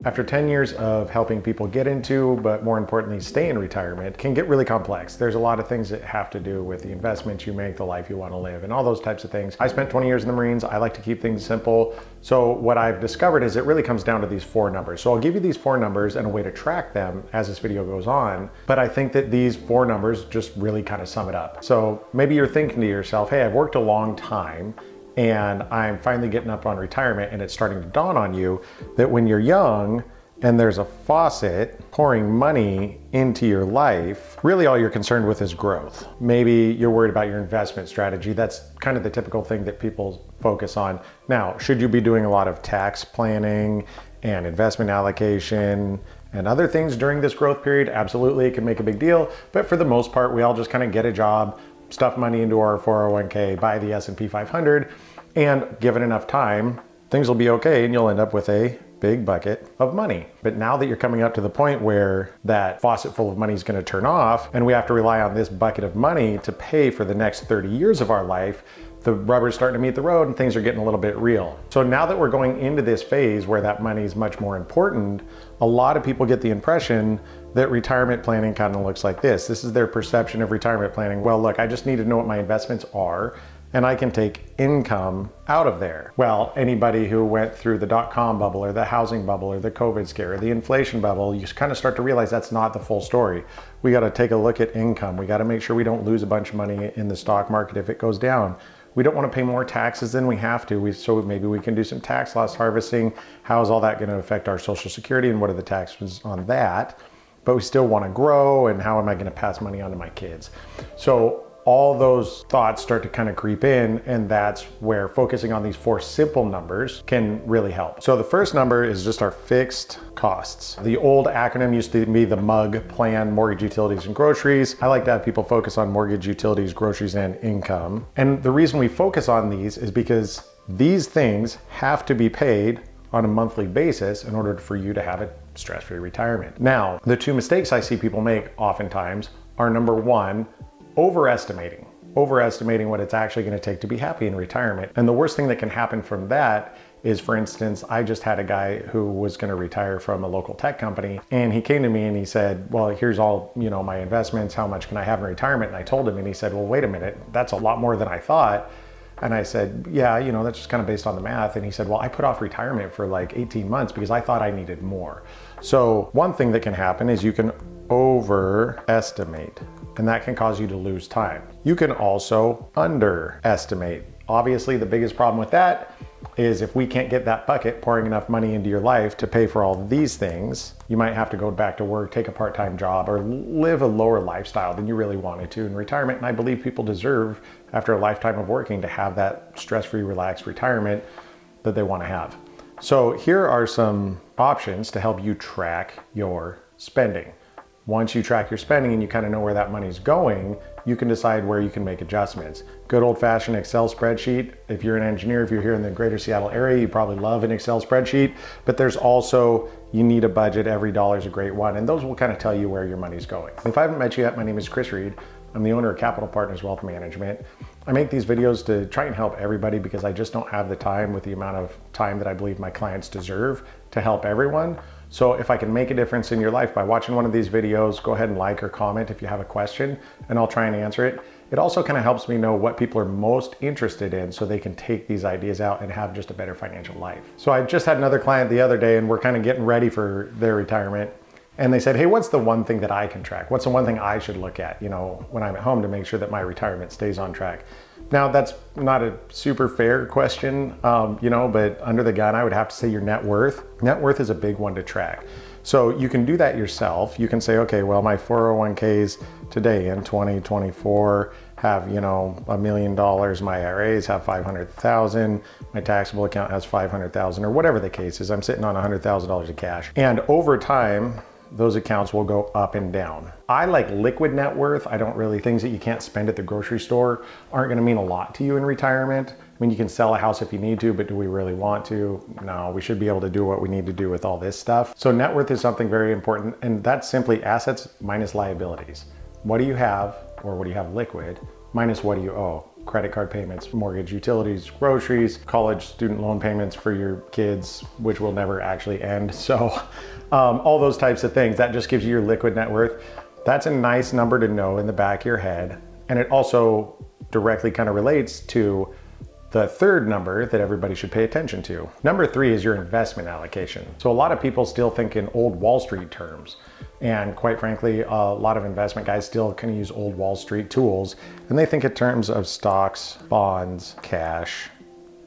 After 10 years of helping people get into, but more importantly, stay in retirement, can get really complex. There's a lot of things that have to do with the investments you make, the life you want to live, and all those types of things. I spent 20 years in the Marines. I like to keep things simple. So what I've discovered is it really comes down to these 4 numbers. So I'll give you these 4 numbers and a way to track them as this video goes on. But I think that these 4 numbers just really kind of sum it up. So maybe you're thinking to yourself, hey, I've worked a long time and I'm finally getting up on retirement, and it's starting to dawn on you that when you're young and there's a faucet pouring money into your life, really all you're concerned with is growth. Maybe you're worried about your investment strategy. That's kind of the typical thing that people focus on. Now, should you be doing a lot of tax planning and investment allocation and other things during this growth period? Absolutely, it can make a big deal. But for the most part, we all just kind of get a job, stuff money into our 401k, buy the S&P 500, and given enough time, things will be okay and you'll end up with a big bucket of money. But now that you're coming up to the point where that faucet full of money is going to turn off and we have to rely on this bucket of money to pay for the next 30 years of our life, the rubber's starting to meet the road and things are getting a little bit real. So now that we're going into this phase where that money is much more important, a lot of people get the impression that retirement planning kind of looks like this. This is their perception of retirement planning. Well, look, I just need to know what my investments are and I can take income out of there. Well, anybody who went through the dot-com bubble or the housing bubble or the COVID scare or the inflation bubble, you kind of start to realize that's not the full story. We got to take a look at income. We got to make sure we don't lose a bunch of money in the stock market if it goes down. We don't want to pay more taxes than we have to. So maybe we can do some tax loss harvesting. How is all that going to affect our Social Security and what are the taxes on that? But we still want to grow, and how am I going to pass money on to my kids? So all those thoughts start to kind of creep in, and that's where focusing on these 4 simple numbers can really help. So the first number is just our fixed costs. The old acronym used to be the MUG plan, mortgage, utilities, and groceries. I like to have people focus on mortgage, utilities, groceries, and income. And the reason we focus on these is because these things have to be paid on a monthly basis in order for you to have a stress-free retirement. Now, the 2 mistakes I see people make oftentimes are, number 1, overestimating what it's actually going to take to be happy in retirement. And the worst thing that can happen from that is, for instance, I just had a guy who was going to retire from a local tech company, and he came to me and he said, well, here's all, my investments, how much can I have in retirement? And I told him, and he said, well, wait a minute, that's a lot more than I thought. And I said, yeah, that's just kind of based on the math. And he said, well, I put off retirement for like 18 months because I thought I needed more. So one thing that can happen is you can overestimate, and that can cause you to lose time. You can also underestimate. Obviously, the biggest problem with that is if we can't get that bucket pouring enough money into your life to pay for all these things, you might have to go back to work, take a part-time job, or live a lower lifestyle than you really wanted to in retirement. And I believe people deserve, after a lifetime of working, to have that stress-free, relaxed retirement that they want to have. So here are some options to help you track your spending. Once you track your spending and you kind of know where that money's going, you can decide where you can make adjustments. Good old-fashioned Excel spreadsheet. If you're an engineer, if you're here in the greater Seattle area, you probably love an Excel spreadsheet, but there's also, you need a budget. Every dollar is a great one, and those will kind of tell you where your money's going. If I haven't met you yet, my name is Chris Reed. I'm the owner of Capital Partners Wealth Management. I make these videos to try and help everybody because I just don't have the time with the amount of time that I believe my clients deserve to help everyone. So if I can make a difference in your life by watching one of these videos, go ahead and like or comment if you have a question, and I'll try and answer it. It also kind of helps me know what people are most interested in so they can take these ideas out and have just a better financial life. So I just had another client the other day, and we're kind of getting ready for their retirement. And they said, hey, what's the one thing that I can track? What's the one thing I should look at, when I'm at home to make sure that my retirement stays on track? Now, that's not a super fair question, but under the gun, I would have to say your net worth. Net worth is a big one to track. So you can do that yourself. You can say, okay, well, my 401ks today in 2024 have, $1 million. My IRAs have 500,000. My taxable account has 500,000, or whatever the case is. I'm sitting on $100,000 of cash. And over time, those accounts will go up and down. I like liquid net worth. I don't really, things that you can't spend at the grocery store aren't gonna mean a lot to you in retirement. I mean, you can sell a house if you need to, but do we really want to? No, we should be able to do what we need to do with all this stuff. So net worth is something very important, and that's simply assets minus liabilities. What do you have, or what do you have liquid, minus what do you owe? credit card payments, mortgage, utilities, groceries, college student loan payments for your kids, which will never actually end. So all those types of things, that just gives you your liquid net worth. That's a nice number to know in the back of your head. And it also directly kind of relates to the third number that everybody should pay attention to. Number 3 is your investment allocation. So a lot of people still think in old Wall Street terms. And quite frankly, a lot of investment guys still kind of use old Wall Street tools. And they think in terms of stocks, bonds, cash,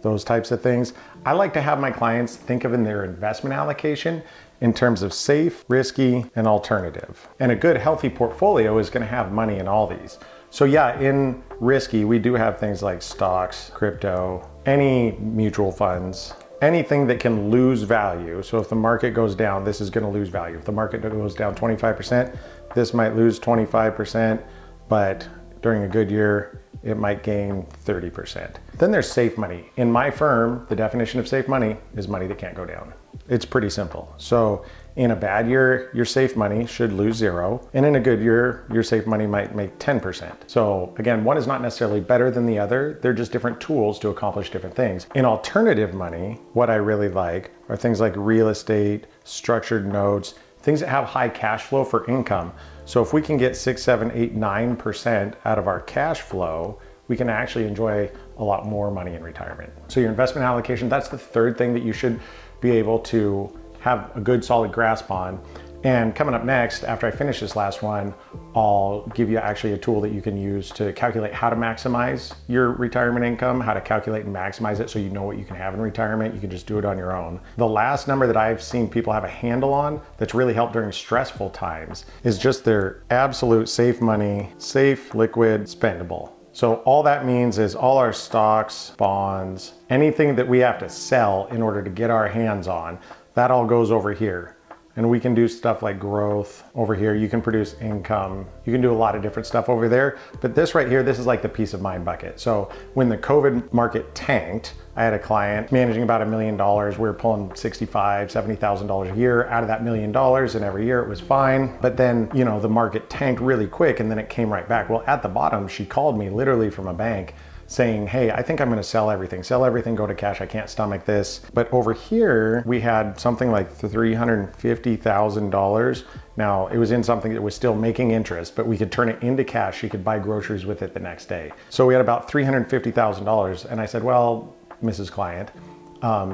those types of things. I like to have my clients think of in their investment allocation in terms of safe, risky, and alternative. And a good healthy portfolio is going to have money in all these. So yeah, in risky, we do have things like stocks, crypto, any mutual funds, anything that can lose value. So if the market goes down, this is going to lose value. If the market goes down 25%, this might lose 25%, but during a good year, it might gain 30%. Then there's safe money. In my firm, the definition of safe money is money that can't go down. It's pretty simple. So in a bad year, your safe money should lose 0. And in a good year, your safe money might make 10%. So again, one is not necessarily better than the other. They're just different tools to accomplish different things. In alternative money, what I really like are things like real estate, structured notes, things that have high cash flow for income. So if we can get 6, 7, 8, 9% out of our cash flow, we can actually enjoy a lot more money in retirement. So your investment allocation, that's the third thing that you should be able to have a good solid grasp on. And coming up next, after I finish this last one, I'll give you actually a tool that you can use to calculate how to maximize your retirement income, how to calculate and maximize it so you know what you can have in retirement. You can just do it on your own. The last number that I've seen people have a handle on that's really helped during stressful times is just their absolute safe money, safe, liquid, spendable. So all that means is all our stocks, bonds, anything that we have to sell in order to get our hands on, that all goes over here. And we can do stuff like growth over here. You can produce income. You can do a lot of different stuff over there. But this right here, this is like the peace of mind bucket. So when the COVID market tanked, I had a client managing about $1 million. We were pulling $65,000, $70,000 a year out of that $1 million, and every year it was fine. But then, you know, the market tanked really quick and then it came right back. Well, at the bottom, she called me literally from a bank saying, hey, I think I'm gonna sell everything, go to cash, I can't stomach this. But over here, we had something like $350,000. Now, it was in something that was still making interest, but we could turn it into cash. She could buy groceries with it the next day. So we had about $350,000. And I said, well, Mrs. Client,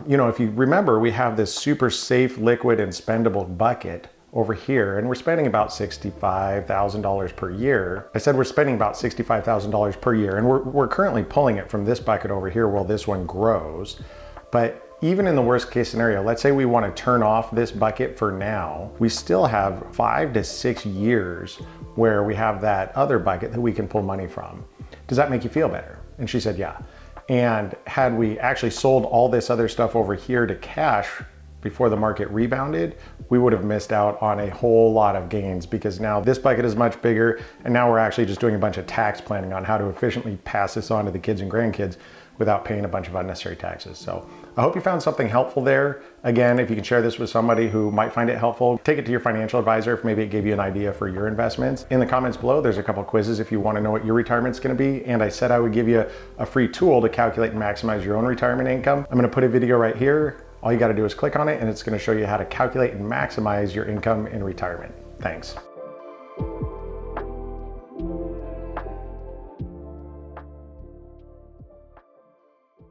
you know, if you remember, we have this super safe, liquid, and spendable bucket over here, and we're spending about $65,000 per year. I said we're spending about $65,000 per year, and we're currently pulling it from this bucket over here while this one grows. But even in the worst case scenario, let's say we want to turn off this bucket for now, we still have 5 to 6 years where we have that other bucket that we can pull money from. Does that make you feel better? And she said, yeah. And had we actually sold all this other stuff over here to cash before the market rebounded, we would have missed out on a whole lot of gains, because now this bucket is much bigger, and now we're actually just doing a bunch of tax planning on how to efficiently pass this on to the kids and grandkids without paying a bunch of unnecessary taxes. So I hope you found something helpful there. Again, if you can share this with somebody who might find it helpful, take it to your financial advisor if maybe it gave you an idea for your investments. In the comments below, there's a couple quizzes if you want to know what your retirement's going to be. And I said I would give you a free tool to calculate and maximize your own retirement income. I'm going to put a video right here. All you got to do is click on it, and it's going to show you how to calculate and maximize your income in retirement. Thanks.